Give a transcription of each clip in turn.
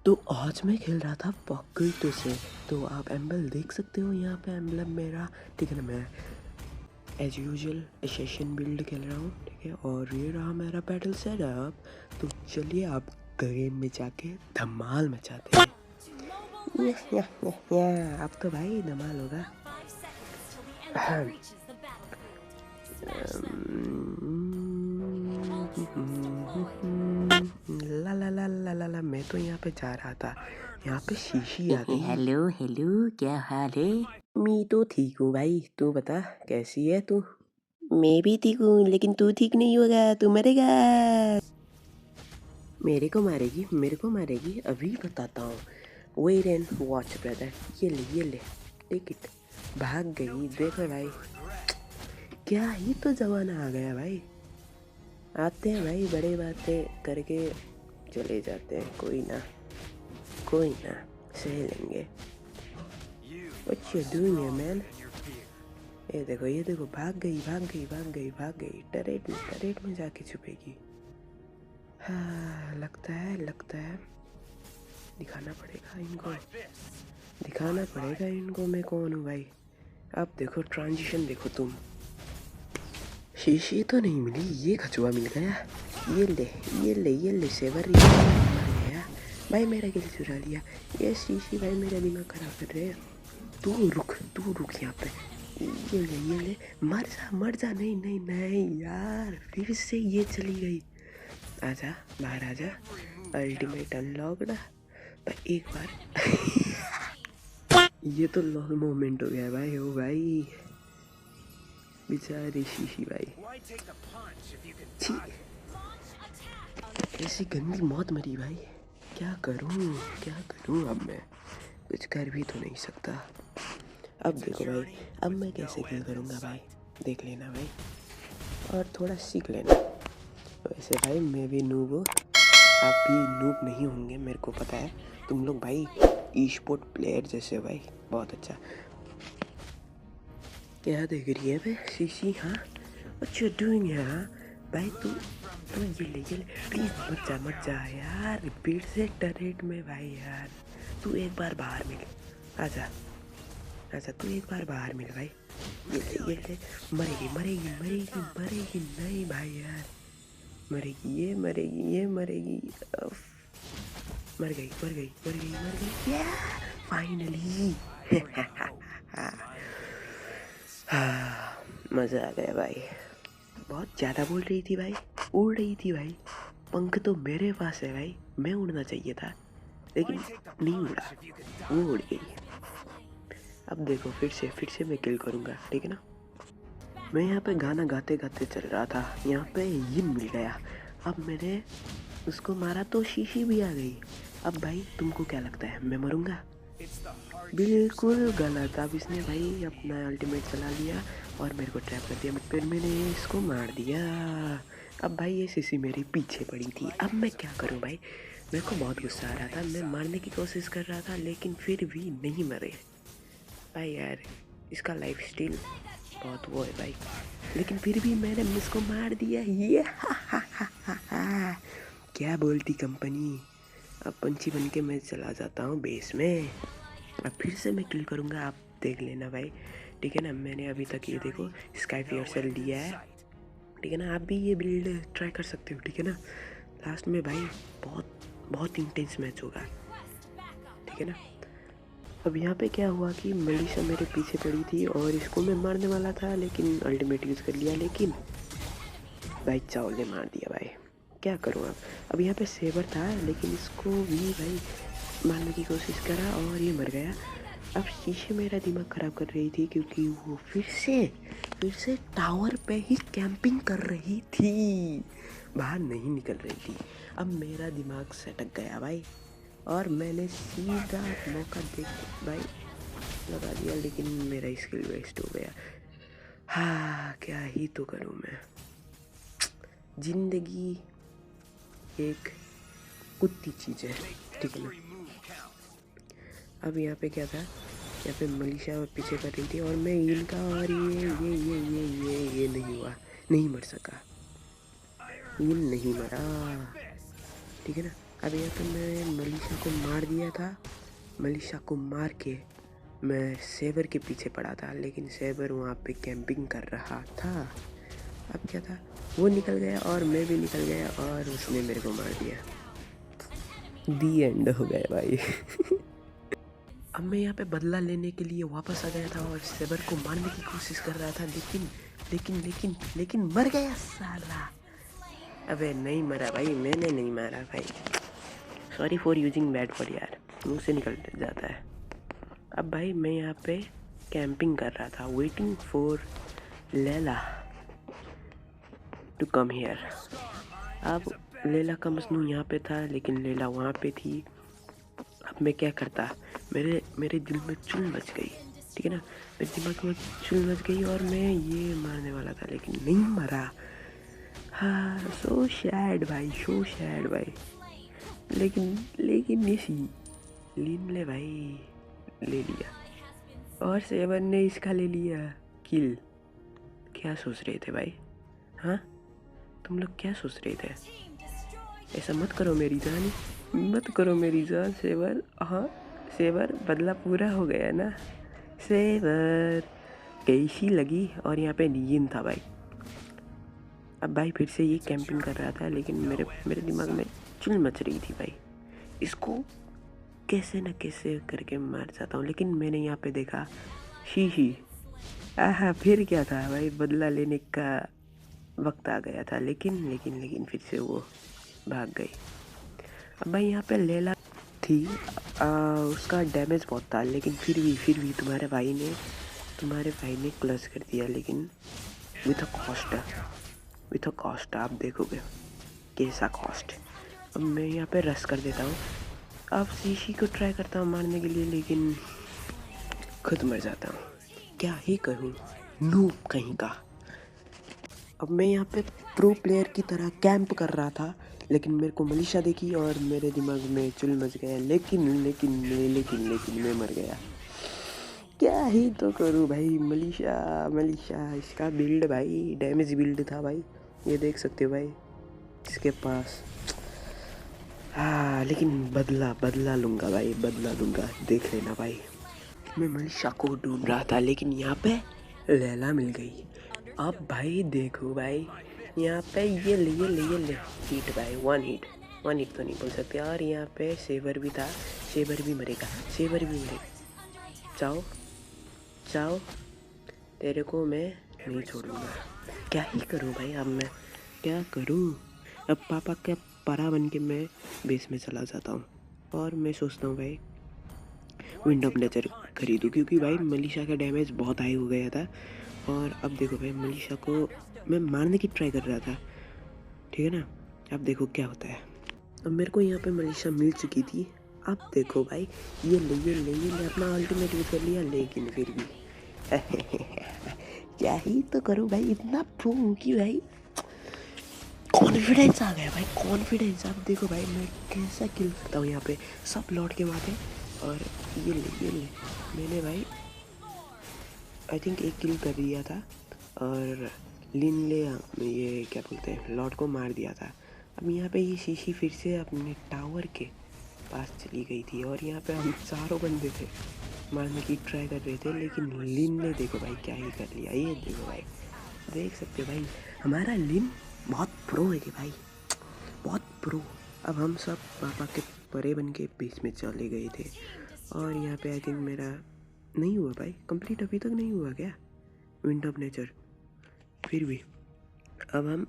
तो आज मैं खेल रहा था पॉकेट से। तो आप एम्बल देख सकते हो यहाँ पे एम्बलम मेरा, ठीक है ना। मैं एज यूजुअल एसेशन बिल्ड खेल रहा हूँ, ठीक है। और ये रहा मेरा बैटल सेटअप। तो चलिए आप गेम में जाके धमाल मचाते हैं। अब तो भाई धमाल होगा। ला ला ला ला ला ला, मैं तो यहाँ पे जा रहा था, यहाँ पे शीशी आ गई। हेलो हेलो, क्या हाल है? मैं तो ठीक हूँ भाई, तू बता कैसी है तू? मैं भी ठीक हूँ, लेकिन तू ठीक नहीं होगा, तू मरेगा। मेरे को मारेगी, मेरे को मारेगी, अभी बताता हूँ। Wait and watch brother. ये ले टेक इट। भाग गई, देखो भाई, क्या ही तो जमाना आ गया भाई। आते हैं भाई, बड़े बातें करके चले जाते हैं। कोई ना सह लेंगे। What you doing here, man? ये देखो, भाग गई। टरेट में जाके छुपेगी। हाँ, लगता है दिखाना पड़ेगा इनको मैं कौन हूँ भाई। अब देखो ट्रांजिशन देखो तुम। शीशी तो नहीं मिली, ये कछुआ मिल गया। ये ले सेवर गया भाई, मेरा किल चुरा लिया। ये शीशी भाई मेरा दिमाग खराब कर रहे हैं। तू रुक यहाँ पे। ये ले मर जा। नहीं यार, फिर से ये चली गई। आजा बाहर आजा, अल्टीमेट अनलॉक्ड भाई एक बार। ये तो लॉल मोमेंट हो गया भाई। ओ भाई बेचारी शीशी भाई, ऐसी गंदी मौत मरी भाई। क्या करूं अब मैं कुछ कर भी तो नहीं सकता। अब देखो भाई, अब मैं कैसे किल करूंगा भाई, देख लेना भाई और थोड़ा सीख लेना। वैसे भाई मैं भी नूब हूँ, आप भी नूब नहीं होंगे, मेरे को पता है। तुम लोग भाई ई स्पोर्ट प्लेयर जैसे भाई, बहुत अच्छा। क्या देख रही है भाई शीशी? हाँ, व्हाट यू डूइंग यार भाई? तू ये ले प्लीज मत जा यार, भीड़ से टरेट में भाई यार। तू एक बार बाहर मिल, आजा तू एक बार बाहर मिल भाई। ये ले मरेगी नहीं भाई यार, मरेगी ये मरेगी। मर गई फाइनली। मज़ा आ गया भाई। बहुत ज़्यादा बोल रही थी भाई, उड़ रही थी भाई। पंख तो मेरे पास है भाई, मैं उड़ना चाहिए था लेकिन नहीं उड़ा, वो उड़ गई। अब देखो फिर से मैं किल करूँगा, ठीक है ना। मैं यहाँ पे गाना गाते चल रहा था, यहाँ पे ये मिल गया। अब मैंने उसको मारा तो शीशी भी आ गई। अब भाई तुमको क्या लगता है मैं मरूंगा? बिल्कुल गलत। अब इसने भाई अपना अल्टीमेट चला लिया और मेरे को ट्रैप कर दिया, फिर मैंने इसको मार दिया। अब भाई ये शीशी मेरे पीछे पड़ी थी, अब मैं क्या करूं भाई? मेरे को बहुत गुस्सा आ रहा था, मैं मारने की कोशिश कर रहा था लेकिन फिर भी नहीं मरे भाई यार। इसका लाइफ स्टाइल बहुत वो है भाई, लेकिन फिर भी मैंने इसको मार दिया। ये क्या बोलती कंपनी। अब पंछी बन के मैं चला जाता हूँ बेस में। अब फिर से मैं किल करूँगा, आप देख लेना भाई, ठीक है ना। मैंने अभी तक ये देखो स्काई फियर सेल लिया है, ठीक है ना। आप भी ये बिल्ड ट्राई कर सकते हो, ठीक है ना। लास्ट में भाई बहुत इंटेंस मैच होगा, ठीक है ना। अब यहाँ पे क्या हुआ कि मनीषा मेरे पीछे पड़ी थी और इसको मैं मारने वाला था, लेकिन अल्टीमेट यूज़ कर लिया, लेकिन भाई चावल ने मार दिया भाई। क्या करूँ अब यहाँ पे सेवर था लेकिन इसको भी भाई मारने की कोशिश करा और ये मर गया। अब शीशे मेरा दिमाग ख़राब कर रही थी क्योंकि वो फिर से टावर पे ही कैंपिंग कर रही थी, बाहर नहीं निकल रही थी। अब मेरा दिमाग सटक गया भाई और मैंने सीधा मौका देख भाई लगा दिया, लेकिन मेरा स्किल वेस्ट हो गया। हाँ, क्या ही तो करूँ मैं। जिंदगी एक कुत्ती चीज़ है, ठीक है ना। अब यहाँ पे क्या था, यहाँ पे मनीषा पीछे कर रही थी और मैं इनका, और ये नहीं हुआ, नहीं मर सका, ये नहीं मरा, ठीक है ना। अब यहाँ पे मैं मलीशा को मार दिया था। मलीशा को मार के मैं सेवर के पीछे पड़ा था, लेकिन सेवर वहाँ पे कैंपिंग कर रहा था। अब क्या था, वो निकल गया और मैं भी निकल गया और उसने मेरे को मार दिया। दी एंड हो गया भाई। अब मैं यहाँ पे बदला लेने के लिए वापस आ गया था और सेवर को मारने की कोशिश कर रहा था, लेकिन लेकिन लेकिन लेकिन मर गया साला। अबे नहीं मरा भाई, मैंने नहीं मारा भाई। Sorry for using bad word यार, मुंह से निकल जाता है। अब भाई मैं यहाँ पे कैंपिंग कर रहा था, waiting for Laila to come here. अब लैला का मजनू यहाँ पे था, लेकिन लैला वहाँ पे थी। अब मैं क्या करता, मेरे दिल में चुल मच गई, ठीक है ना, मेरे दिमाग में चुल मच गई और मैं ये मारने वाला था, लेकिन नहीं मरा। हाँ, सो सैड भाई, सो सैड भाई। लेकिन इसी लिन ले भाई ले लिया और सेवन ने इसका ले लिया किल। क्या सोच रहे थे भाई? हाँ, तुम लोग क्या सोच रहे थे? ऐसा मत करो मेरी जान, मत करो मेरी जान। सेवर, हाँ सेवर, बदला पूरा हो गया ना सेवर, कैसी लगी? और यहाँ पे नीजिन था भाई। अब भाई फिर से ये कैंपिंग कर रहा था, लेकिन मेरे दिमाग में चुल मच रही थी भाई, इसको कैसे न कैसे करके मार जाता हूँ। लेकिन मैंने यहाँ पे देखा शीशी, आहा फिर क्या था भाई, बदला लेने का वक्त आ गया था। लेकिन फिर से वो भाग गई। अब भाई यहाँ पे लैला थी, उसका डैमेज बहुत था, लेकिन फिर भी तुम्हारे भाई ने क्लच कर दिया, लेकिन विथ अ कॉस्ट आप देखोगे कैसा कॉस्ट। अब मैं यहाँ पे रश कर देता हूँ, अब शीशी को ट्राई करता हूँ मारने के लिए, लेकिन खुद मर जाता हूँ। क्या ही करूँ, नूब कहीं का। अब मैं यहाँ पे प्रो प्लेयर की तरह कैंप कर रहा था, लेकिन मेरे को मलीशा देखी और मेरे दिमाग में चुल मच गया, लेकिन मैं मर गया। क्या ही तो करूँ भाई। मलीशा इसका बिल्ड भाई डैमेज बिल्ड था भाई, ये देख सकते हो भाई इसके पास। हाँ, लेकिन बदला लूँगा भाई, बदला लूँगा, देख लेना भाई। मैं मलीशा को ढूंढ रहा था, लेकिन यहाँ पे लैला मिल गई। अब भाई देखो भाई, यहाँ पे ये ले हिट भाई, वन हिट तो नहीं बोल सकते। और यहाँ पे सेवर भी था, सेवर भी मरेगा। चाओ तेरे को मैं नहीं छोड़ूंगा। क्या ही करूँ भाई, अब मैं क्या करूँ? अब पापा का परा बन के मैं बेस में चला जाता हूँ और मैं सोचता हूँ भाई विंड ऑफ नेचर खरीदूँ, क्योंकि भाई मलीशा का डैमेज बहुत हाई हो गया था। और अब देखो भाई, मलीशा को मैं मारने की ट्राई कर रहा था, ठीक है ना। अब देखो क्या होता है। अब मेरे को यहाँ पे मलीशा मिल चुकी थी। अब देखो भाई, ये ले अपना अल्टीमेट भी कर लिया, लेकिन फिर भी क्या ही तो करूँ भाई, इतना प्रो हूँ कि भाई कॉन्फिडेंस आ गया भाई, कॉन्फिडेंस। अब देखो भाई मैं कैसा किल करता हूँ, यहाँ पे सब लौट के मारते। और ये ले मैंने भाई आई थिंक एक किल कर दिया था, और लिन ले ये क्या बोलते हैं लॉर्ड को मार दिया था। अब यहाँ पे ये शीशी फिर से अपने टावर के पास चली गई थी, और यहाँ पे हम चारों बंदे थे, मारने की ट्राई कर रहे थे, लेकिन लिन ने देखो भाई क्या ही कर लिया। ये देखो भाई, देख सकते हो भाई, हमारा लिन बहुत प्रो है कि भाई, बहुत प्रो। अब हम सब पापा के परे बन के बीच में चले गए थे, और यहाँ पे आई थिंक मेरा नहीं हुआ भाई कंप्लीट, अभी तक नहीं हुआ क्या विंड ऑफ नेचर। फिर भी अब हम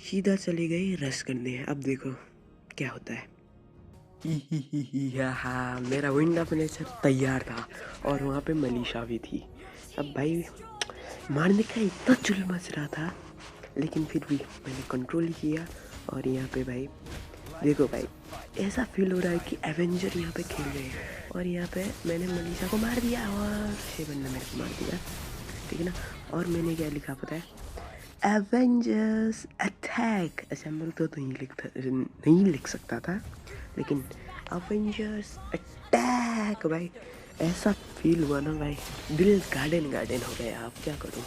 सीधा चले गए रस करने। अब देखो क्या होता है। हाँ, मेरा विंड ऑफ नेचर तैयार था और वहाँ पे मलीशा भी थी। अब भाई मारने का इतना चुल मच रहा था, लेकिन फिर भी मैंने कंट्रोल किया। और यहाँ पे भाई देखो भाई, ऐसा फील हो रहा है कि एवेंजर यहाँ पे खेल रहे हैं। और यहाँ पे मैंने मनीषा को मार दिया और सेवन ने मेरे को मार दिया, ठीक है ना। और मैंने क्या लिखा पता है, एवेंजर्स अटैक असेंबल तो नहीं लिख सकता था, लेकिन एवेंजर्स अटैक भाई ऐसा फील हुआ ना भाई, दिल गार्डन हो गया। अब क्या करूँ।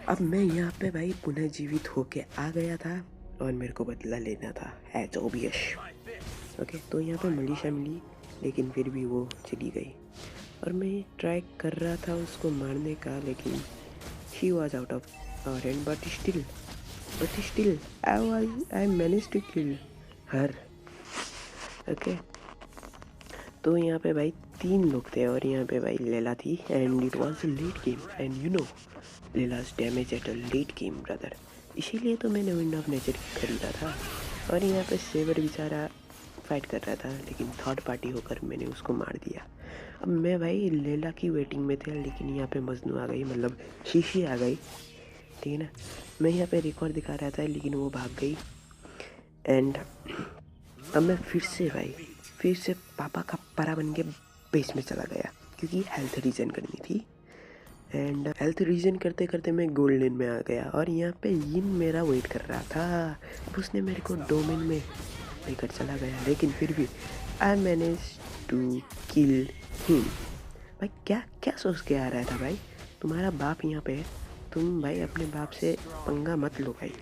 अब मैं यहाँ पे भाई पुनः जीवित होके आ गया था, और मेरे को बदला लेना था एज ऑब्वियस। ओके, तो यहाँ पे मनीषा मिली, लेकिन फिर भी वो चली गई और मैं ट्राई कर रहा था उसको मारने का, लेकिन she was out of our hand, but still I manage to kill her. Okay, तो यहाँ पे भाई 3 लोग थे और यहाँ पे भाई लैला थी and it was a late game and you know Laila's damage at a late game brother. इसीलिए तो मैंने विंड ऑफ नेचर खरीदा था। और यहाँ पे सेवर बेचारा फाइट कर रहा था, लेकिन थर्ड पार्टी होकर मैंने उसको मार दिया। अब मैं भाई लैला की वेटिंग में था, लेकिन यहाँ पे मजनू आ गई, मतलब शीशी आ गई, ठीक है ना। मैं यहाँ पे रिकॉर्ड दिखा रहा था, लेकिन वो भाग गई एंड अब मैं फिर से पापा का परा बन के बेस में चला गया, क्योंकि हेल्थ रीजन करनी थी। एंड हेल्थ रीजन करते करते मैं गोल्डन में आ गया और यहाँ पे यिन मेरा वेट कर रहा था। अब उसने मेरे को डोमेन में लेकर चला गया, लेकिन फिर भी I manage to kill him. भाई क्या क्या सोच के आ रहा था भाई, तुम्हारा बाप यहाँ पे है, तुम भाई अपने बाप से पंगा मत लो भाई।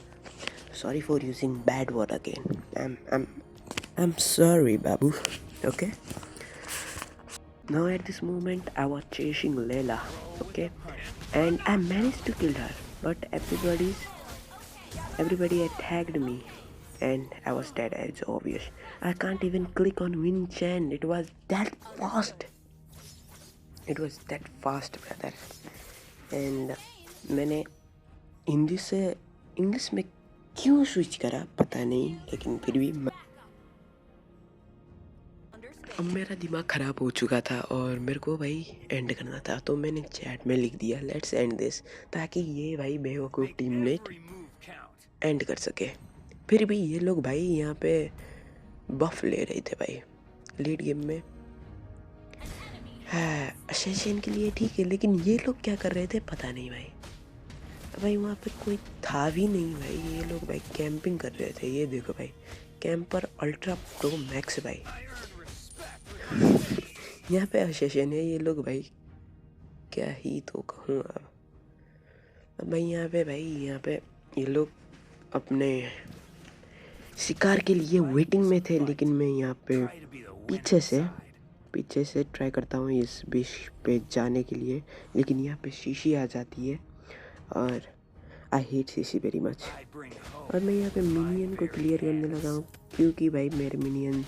Sorry for using bad word again, I'm sorry, Babu. Okay. Now at this moment, I was chasing Layla. Okay, and I managed to kill her, but everybody attacked me, and I was dead as obvious. I can't even click on Win Chan. It was that fast. Brother. And मैंने हिंदी से English में क्यों switch करा पता नहीं, लेकिन फिर भी अब मेरा दिमाग ख़राब हो चुका था और मेरे को भाई एंड करना था, तो मैंने चैट में लिख दिया लेट्स एंड दिस, ताकि ये भाई बेवकूफ़ टीममेट एंड कर सके। फिर भी ये लोग भाई यहाँ पे बफ ले रहे थे भाई लीड गेम में। हाँ, असेसिन के लिए ठीक है, लेकिन ये लोग क्या कर रहे थे पता नहीं भाई। भाई वहाँ पे कोई था भी नहीं भाई, ये लोग भाई कैंपिंग कर रहे थे। ये देखो भाई, कैंपर अल्ट्रा प्रो मैक्स भाई यहाँ पे असेसिन है। ये लोग भाई क्या ही तो कहूँ अब भाई यहाँ पे ये लोग अपने शिकार के लिए वेटिंग में थे, लेकिन मैं यहाँ पे पीछे से ट्राई करता हूँ इस बिश पे जाने के लिए, लेकिन यहाँ पे शीशी आ जाती है और आई हेट शीशी वेरी मच। और मैं यहाँ पे मिनियन को क्लियर करने लगा हूँ, क्योंकि भाई मेरे मिनियन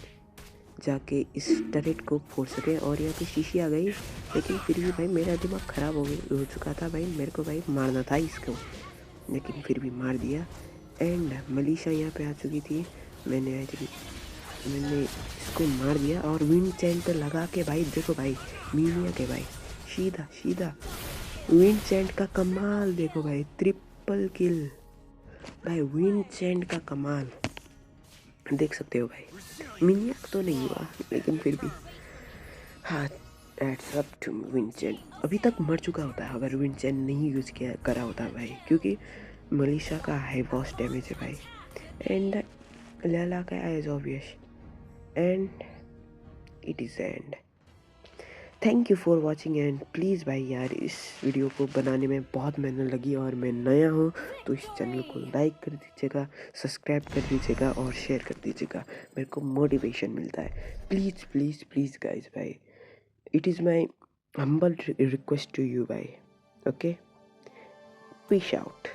जाके इस टरेट को फोड़ सके। और यहाँ पे शीशी आ गई, लेकिन फिर भी भाई मेरा दिमाग ख़राब हो चुका था भाई। मेरे को भाई मारना था इसको, लेकिन फिर भी मार दिया। एंड मनीषा यहाँ पे आ चुकी थी, मैंने इसको मार दिया और विंड चैन पे लगा के भाई देखो भाई मीनिया के भाई सीधा विंड चैन का कमाल देखो भाई, ट्रिपल किल भाई। विंड चैन का कमाल देख सकते हो भाई। मिनियक तो नहीं हुआ, लेकिन फिर भी हाँ, एड्स अप टू विंड चैन। अभी तक मर चुका होता अगर विंड चैन नहीं यूज़ किया करा होता भाई, क्योंकि मनीषा का हाई बॉस डैमेज है भाई एंड लैला का as obvious and it is end. Thank you for watching and please भाई यार, इस वीडियो को बनाने में बहुत मेहनत लगी और मैं नया हूँ, तो इस चैनल को लाइक कर दीजिएगा, सब्सक्राइब कर दीजिएगा और शेयर कर दीजिएगा। मेरे को मोटिवेशन मिलता है। प्लीज़ प्लीज़ प्लीज़ गाइज भाई, it is my humble request to you भाई। Okay, peace out.